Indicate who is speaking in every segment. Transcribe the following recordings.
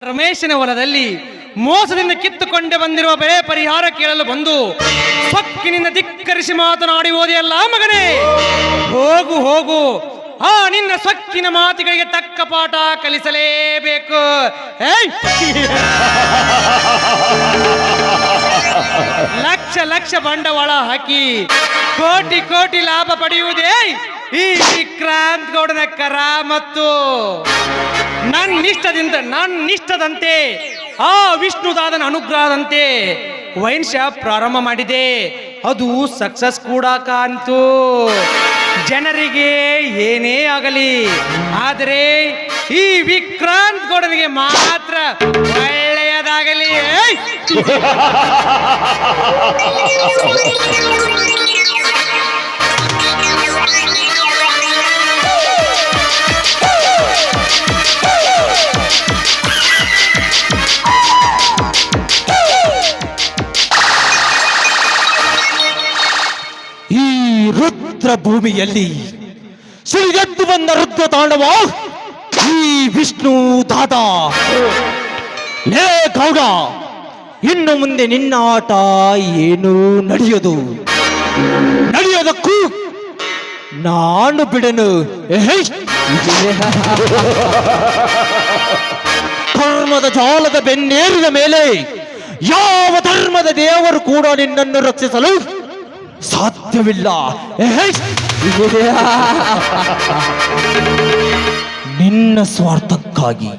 Speaker 1: ರಮೇಶನ ಹೊಲದಲ್ಲಿ ಮೋಸದಿಂದ ಕಿತ್ತುಕೊಂಡೆ ಬಂದಿರುವ ಬೆಳೆ ಪರಿಹಾರ ಕೇಳಲು ಬಂದು ಸೊಕ್ಕಿನಿಂದ ಧಿಕ್ಕರಿಸಿ ಮಾತನಾಡಿ ಹೋದೆಯಲ್ಲ ಮಗನೇ. ಹೋಗು ಹೋಗು, ನಿನ್ನ ಸೊಕ್ಕಿನ ಮಾತುಗಳಿಗೆ ತಕ್ಕ ಪಾಠ ಕಲಿಸಲೇಬೇಕು. ಲಕ್ಷ ಲಕ್ಷ ಬಂಡವಾಳ ಹಾಕಿ ಕೋಟಿ ಕೋಟಿ ಲಾಭ ಪಡೆಯುವುದೇ ಈ ವಿಕ್ರಾಂತ್ ಗೌಡನ ಕರಾಮತ್ತು. ನನ್ನಿಷ್ಟದಂತೆ ಆ ವಿಷ್ಣುದಾದನ ಅನುಗ್ರಹದಂತೆ ವೈನ್ ಶಾಪ್ ಪ್ರಾರಂಭ ಮಾಡಿದೆ. ಅದು ಸಕ್ಸಸ್ ಕೂಡ ಕಾಣ್ತು. ಜನರಿಗೆ ಏನೇ ಆಗಲಿ, ಆದರೆ ಈ ವಿಕ್ರಾಂತ್ ಗೌಡನಿಗೆ ಮಾತ್ರ ಒಳ್ಳೆಯದಾಗಲಿ.
Speaker 2: ರುದ್ರ ಭೂಮಿಯಲ್ಲಿ ಸುಳಿಗೆದ್ದು ಬಂದ ರುದ್ರ ತಾಂಡವ ಈ ವಿಷ್ಣು ದಾದ. ಲೇ ಗೌಡ, ಇನ್ನು ಮುಂದೆ ನಿನ್ನ ಆಟ ಏನು ನಡೆಯೋದಕ್ಕೂ ನಾನು ಬಿಡನು. ಕರ್ಮದ ಜಾಲದ ಬೆನ್ನೇರಿದ ಮೇಲೆ ಯಾವ ಧರ್ಮದ ದೇವರು ಕೂಡ ನಿನ್ನನ್ನು ರಕ್ಷಿಸಲು ಸಾಧ್ಯವಿಲ್ಲ. ನಿನ್ನ ಸ್ವಾರ್ಥಕ್ಕಾಗಿ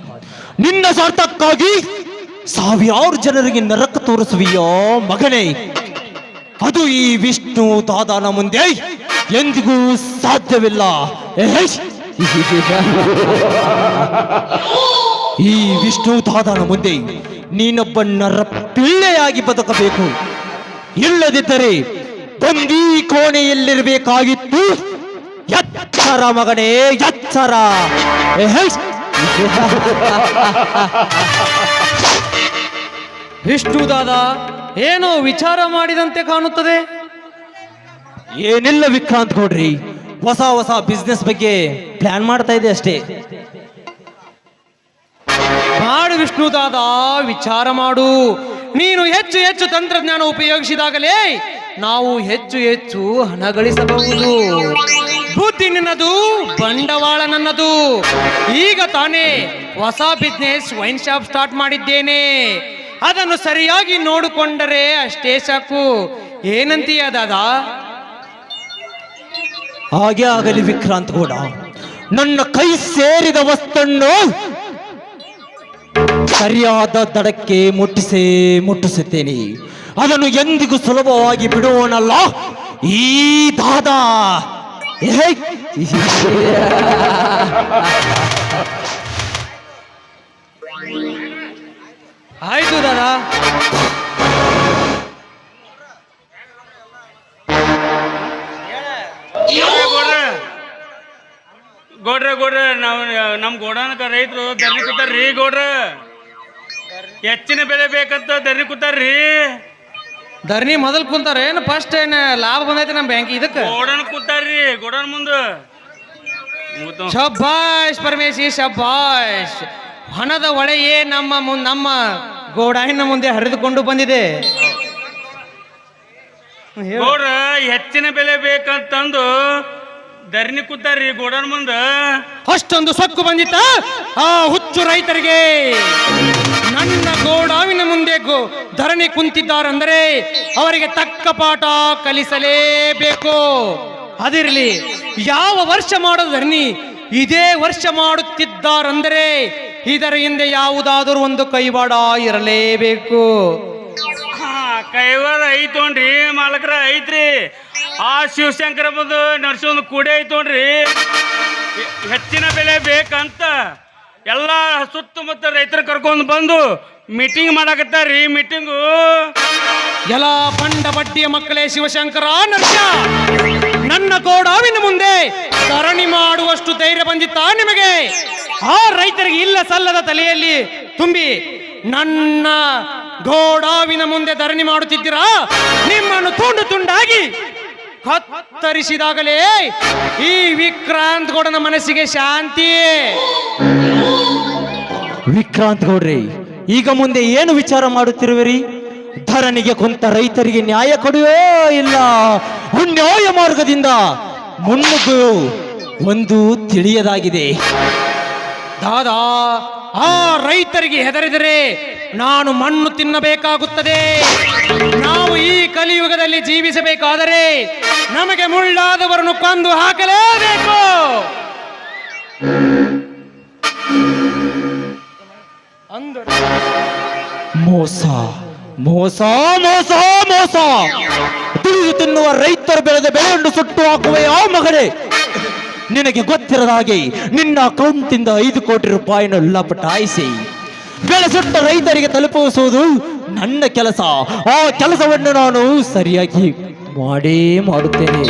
Speaker 2: ಸಾವಿರಾರು ಜನರಿಗೆ ನರಕ ತೋರಿಸುವಿಯೋ ಮಗನೇ, ಅದು ಈ ವಿಷ್ಣು ದಾದನ ಮುಂದೆ ಎಂದಿಗೂ ಸಾಧ್ಯವಿಲ್ಲ. ಈ ವಿಷ್ಣು ದಾದನ ಮುಂದೆ ನೀನೊಬ್ಬ ನರ ಪಿಳ್ಳೆಯಾಗಿ ಬದುಕಬೇಕು. ಇಲ್ಲದಿದ್ದರೆ ಬಂದಿ ಕೋಣೆಯಲ್ಲಿರಬೇಕಾಗಿತ್ತು. ಎಚ್ಚರ ಮಗನೇ, ಎಚ್ಚರ.
Speaker 1: ವಿಷ್ಣುದಾದ ಏನೋ ವಿಚಾರ ಮಾಡಿದಂತೆ ಕಾಣುತ್ತದೆ.
Speaker 2: ಏನಿಲ್ಲ ವಿಕ್ರಾಂತ್ ಗೌಡ್ರಿ, ಹೊಸ ಬಿಸ್ನೆಸ್ ಬಗ್ಗೆ ಪ್ಲಾನ್ ಮಾಡ್ತಾ ಇದೆ ಅಷ್ಟೇ.
Speaker 1: ಮಾಡು ವಿಷ್ಣುದಾದ, ವಿಚಾರ ಮಾಡು. ನೀನು ಹೆಚ್ಚು ಹೆಚ್ಚು ತಂತ್ರಜ್ಞಾನ ಉಪಯೋಗಿಸಿದಾಗಲೇ ನಾವು ಹೆಚ್ಚು ಹೆಚ್ಚು ಹಣ ಗಳಿಸಬಹುದು. ಬುದ್ಧಿ ನಿನ್ನದು, ಬಂಡವಾಳ ನನ್ನದು. ಈಗ ತಾನೇ ಹೊಸ ಬಿಸ್ನೆಸ್ ವೈನ್ ಶಾಪ್ ಸ್ಟಾರ್ಟ್ ಮಾಡಿದ್ದೇನೆ. ಅದನ್ನು ಸರಿಯಾಗಿ ನೋಡಿಕೊಂಡರೆ ಅಷ್ಟೇ ಸಾಕು. ಏನಂತೀಯ ದಾದಾ?
Speaker 2: ಹಾಗೆ ಆಗಲಿ ವಿಕ್ರಾಂತ್ ಗೌಡ. ನನ್ನ ಕೈ ಸೇರಿದ ವಸ್ತನ್ನು ಸರಿಯಾದ ದಡಕ್ಕೆ ಮುಟ್ಟಿಸುತ್ತೇನೆ. ಅದನ್ನು ಎಂದಿಗೂ ಸುಲಭವಾಗಿ ಬಿಡುವನಲ್ಲ ಈ ದಾದ.
Speaker 1: ಆಯ್ತು ದಾದಾ.
Speaker 3: ಗೌಡ್ರ ನಾವು ನಮ್ಮ ಗೋಡಾನಕ ರೈತರು ಧರಣಿ ಕೂತಾರ್ರಿ. ಗೌಡ್ರ ಹೆಚ್ಚಿನ ಬೆಲೆ ಬೇಕಂತ ಧರಣಿ ಕೂತಾರ್ರಿ.
Speaker 1: ಧರಣಿ ಮೊದಲು ಕುಂತಾರ ಏನು ಫಸ್ಟ್ ಏನು ಲಾಭ ಬಂದೈತೆ ನಮ್ಮ ಬ್ಯಾಂಕ್ ಇದಕ್ಕೆ?
Speaker 3: ಗೋಡಾನ ಕೂತಾರ್ರಿ, ಗೋಡಾನ ಮುಂದೆ.
Speaker 1: ಶಬ್ಬಾಷ್ ಪರಮೇಶಿ, ಶಬ್ಬಾಷ್. ಹಣದ ಒಳೆಯೇ ನಮ್ಮ ಗೋಡಾನಿನ ಮುಂದೆ ಹರಿದುಕೊಂಡು ಬಂದಿದೆ.
Speaker 3: ಗೌಡ್ರ ಹೆಚ್ಚಿನ ಬೆಲೆ ಬೇಕಂತಂದು ಧರಣಿ ಕೂತಾರ್ರಿ ಗೋಡಾನ ಮುಂದ.
Speaker 1: ಅಷ್ಟೊಂದು ಸೊಕ್ಕು ಬಂದಿತ್ತ ಆ ಹುಚ್ಚು ರೈತರಿಗೆ? ನನ್ನ ಗೋಡಾವಿನ ಮುಂದೆ ಧರಣಿ ಕುಂತಿದ್ದಾರೆಂದರೆ ಅವರಿಗೆ ತಕ್ಕ ಪಾಠ ಕಲಿಸಲೇಬೇಕು. ಅದಿರಲಿ, ಯಾವ ವರ್ಷ ಮಾಡೋದು ಧರಣಿ ಇದೇ ವರ್ಷ ಮಾಡುತ್ತಿದ್ದಾರೆಂದರೆ ಇದರ ಹಿಂದೆ ಯಾವುದಾದರೂ ಒಂದು ಕೈವಾಡ ಇರಲೇಬೇಕು.
Speaker 3: ಕೈವಾಡ ಐತೋಣ್ರಿ ಮಾಲಕರ, ಐತ್ರಿ. ಆ ಶಿವಶಂಕರ ಬಂದು ನಡ್ಸೊಂದು ಕೂಡೆ ಐತೋಣ್ರಿ. ಹೆಚ್ಚಿನ ಬೆಲೆ ಬೇಕಂತ ಎಲ್ಲ ಸುತ್ತಮುತ್ತ ರೈತರ ಕರ್ಕೊಂಡು ಬಂದು ಮೀಟಿಂಗ್ ಮಾಡಕತ್ತಾರ್ರಿ. ಮೀಟಿಂಗು
Speaker 1: ಎಲ್ಲ ಬಂಡ ಬಡ್ಡಿಯ ಮಕ್ಕಳೇ ಶಿವಶಂಕರ ನರ್ಸ, ನನ್ನ ಗೋಡಾವಿನ ಮುಂದೆ ಧರಣಿ ಮಾಡುವಷ್ಟು ಧೈರ್ಯ ಬಂದಿತ್ತಾ ನಿಮಗೆ? ಆ ರೈತರಿಗೆ ಇಲ್ಲ ಸಲ್ಲದ ತಲೆಯಲ್ಲಿ ತುಂಬಿ ನನ್ನ ಗೋಡಾವಿನ ಮುಂದೆ ಧರಣಿ ಮಾಡುತ್ತಿದ್ದೀರಾ? ನಿಮ್ಮನ್ನು ತುಂಡು ತುಂಡಾಗಿ ಕತ್ತರಿಸಿದಾಗಲೇ ಈ ವಿಕ್ರಾಂತ್ ಗೌಡನ ಮನಸ್ಸಿಗೆ ಶಾಂತಿ.
Speaker 2: ವಿಕ್ರಾಂತ್ ಗೌಡ್ರಿ, ಈಗ ಮುಂದೆ ಏನು ವಿಚಾರ ಮಾಡುತ್ತಿರುವಿರಿ? ಧರಣಿಗೆ ಕುಂತ ರೈತರಿಗೆ ನ್ಯಾಯ ಕೊಡುವೋ ಇಲ್ಲ ಅನ್ಯಾಯ ಮಾರ್ಗದಿಂದ ಮುನ್ನುಗ್ಗು ಒಂದು ತಿಳಿಯದಾಗಿದೆ.
Speaker 1: ದಾದಾ, ಆ ರೈತರಿಗೆ ಹೆದರಿದರೆ ನಾನು ಮಣ್ಣು ತಿನ್ನಬೇಕಾಗುತ್ತದೆ. ನಾವು ಈ ಕಲಿಯುಗದಲ್ಲಿ ಜೀವಿಸಬೇಕಾದರೆ ನಮಗೆ ಮುಳ್ಳಾದವರನ್ನು ಕೊಂದು ಹಾಕಲೇಬೇಕು.
Speaker 2: ಮೋಸ ಮೋಸ ಮೋಸ ಮೋಸ ದುಡಿದು ತಿನ್ನುವ ರೈತರು ಬೆಳೆದ ಬೆಳೆಯನ್ನು ಸುಟ್ಟು ಹಾಕುವ ಆ ಮಗನೇ, ನಿನಗೆ ಗೊತ್ತಿರದ ಹಾಗೆ ನಿನ್ನ ಅಕೌಂಟಿಂದ 5 ಕೋಟಿ ರೂಪಾಯಿನ ಲಪಟಾಯಿಸಿ ಬೆಳೆ ಸುಟ್ಟ ರೈತರಿಗೆ ತಲುಪಿಸುವುದು ನನ್ನ ಕೆಲಸ. ಆ ಕೆಲಸವನ್ನು ನಾನು ಸರಿಯಾಗಿ ಮಾಡೇ ಮಾಡುತ್ತೇನೆ.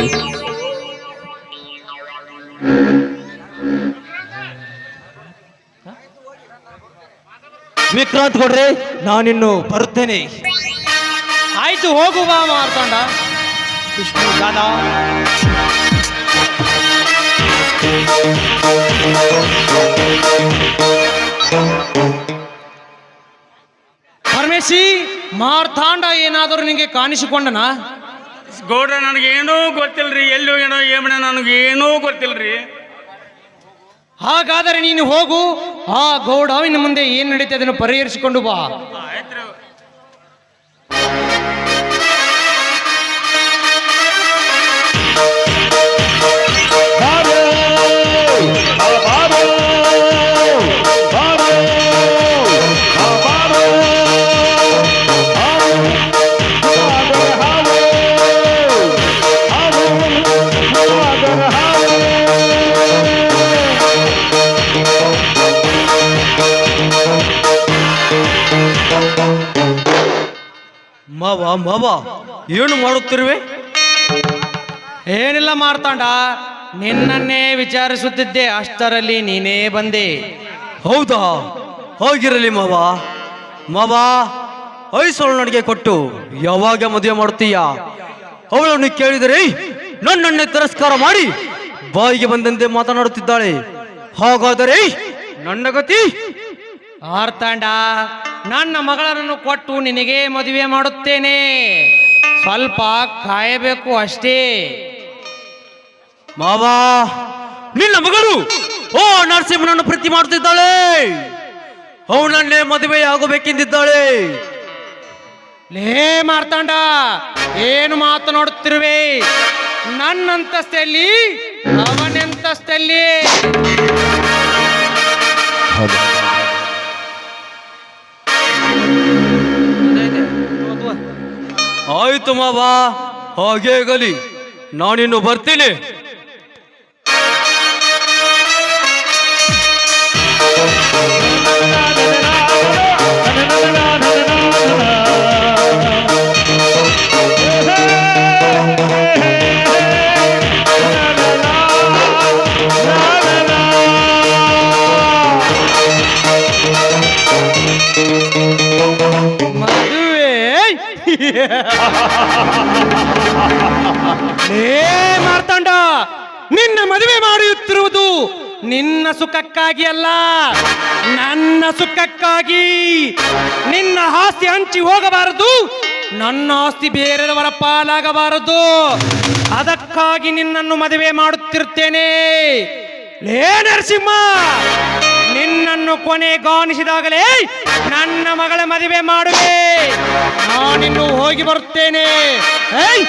Speaker 2: ವಿಕ್ರಾಂತ್ ಗೌಡ್ರೆ, ನಾನಿನ್ನು ಬರುತ್ತೇನೆ.
Speaker 1: ಆಯ್ತು, ಹೋಗುವ ಮಾರ್ತಾಂಡ.
Speaker 2: ವಿಷ್ಣು ದಾದಾ,
Speaker 1: ಪರಮೇಶಿ, ಮಾರ್ತಾಂಡ ಏನಾದರೂ ನಿಂಗೆ ಕಾಣಿಸಿಕೊಂಡನಾ?
Speaker 3: ಗೌಡ್ರ ನನಗೇನೂ ಗೊತ್ತಿಲ್ರಿ, ಎಲ್ಲಿ ಹೋಗ್ಯಾನೋ ಏಮಣ ನನಗೇನೂ ಗೊತ್ತಿಲ್ರಿ.
Speaker 1: ಹಾಗಾದರೆ ನೀನು ಹೋಗು, ಆ ಗೌಡವಿನ ಮುಂದೆ ಏನು ನಡೀತೆ ಅದನ್ನು ಪರಿಹರಿಸಿಕೊಂಡು ಬಾ.
Speaker 3: ಆಯ್ತ್ರಿ.
Speaker 2: ಮಾವ ಮಾವ, ಏನು ಮಾಡುತ್ತಿರುವೆ?
Speaker 1: ಏನಿಲ್ಲ ಮಾರ್ತಾಂಡ, ನಿನ್ನನ್ನೇ ವಿಚಾರಿಸುತ್ತಿದ್ದೆ, ಅಷ್ಟರಲ್ಲಿ ನೀನೇ ಬಂದೆ.
Speaker 2: ಹೌದಾ? ಹೋಗಿರಲಿ ಮಾವ. ಮಾವ, ಐಸೋಳು ನನಗೆ ಕೊಟ್ಟು ಯಾವಾಗ ಮದುವೆ ಮಾಡುತ್ತೀಯ? ಅವಳನ್ನು ಕೇಳಿದರೆ ನನ್ನನ್ನೇ ತಿರಸ್ಕಾರ ಮಾಡಿ ಬಾಯಿಗೆ ಬಂದಂತೆ ಮಾತನಾಡುತ್ತಿದ್ದಾಳೆ. ಹಾಗಾದರೆ ನನ್ನ ಗತಿ?
Speaker 1: ಮಾರ್ತಾಂಡ, ನನ್ನ ಮಗಳನ್ನು ಕೊಟ್ಟು ನಿನಗೆ ಮದುವೆ ಮಾಡುತ್ತೇನೆ. ಸ್ವಲ್ಪ ಕಾಯಬೇಕು ಅಷ್ಟೇ.
Speaker 2: ಮಾವ, ನಿನ್ನ ಮಗಳು ಓ ನರಸಿಂಹನನ್ನು ಪ್ರೀತಿ ಮಾಡುತ್ತಿದ್ದಾಳೆ. ಅವನನ್ನೇ ಮದುವೆ ಆಗಬೇಕೆಂದಿದ್ದಾಳೆ.
Speaker 1: ಲೇ ಮಾರ್ತಾಂಡ, ಏನು ಮಾತನಾಡುತ್ತಿರುವೆ? ನನ್ನಂತಸ್ತೆಲ್ಲಿ, ಅವನಂತಸ್ತೆಲ್ಲಿ?
Speaker 2: ಆಯ್ತು ಮಾವ, ಹಾಗೇ ಆಗಲಿ. ನಾನಿನ್ನು ಬರ್ತೀನಿ.
Speaker 1: ಲೇ ಮಾರ್ತಾಂಡ, ನಿನ್ನ ಮದುವೆ ಮಾಡುತ್ತಿರುವುದು ನಿನ್ನ ಸುಖಕ್ಕಾಗಿ ಅಲ್ಲ, ನನ್ನ ಸುಖಕ್ಕಾಗಿ. ನಿನ್ನ ಆಸ್ತಿ ಹಂಚಿ ಹೋಗಬಾರದು, ನನ್ನ ಆಸ್ತಿ ಬೇರೆಯವರ ಪಾಲಾಗಬಾರದು. ಅದಕ್ಕಾಗಿ ನಿನ್ನನ್ನು ಮದುವೆ ಮಾಡುತ್ತಿರುತ್ತೇನೆ. ಲೇ ನರಸಿಂಹ, ನಿನ್ನನ್ನು ಕೊನೆಗಾಣಿಸಿದಾಗಲೇ ನನ್ನ ಮಗಳ ಮದುವೆ ಮಾಡುವೆ. ನಾನಿನ್ನು ಹೋಗಿ ಬರುತ್ತೇನೆ. ಏಯ್!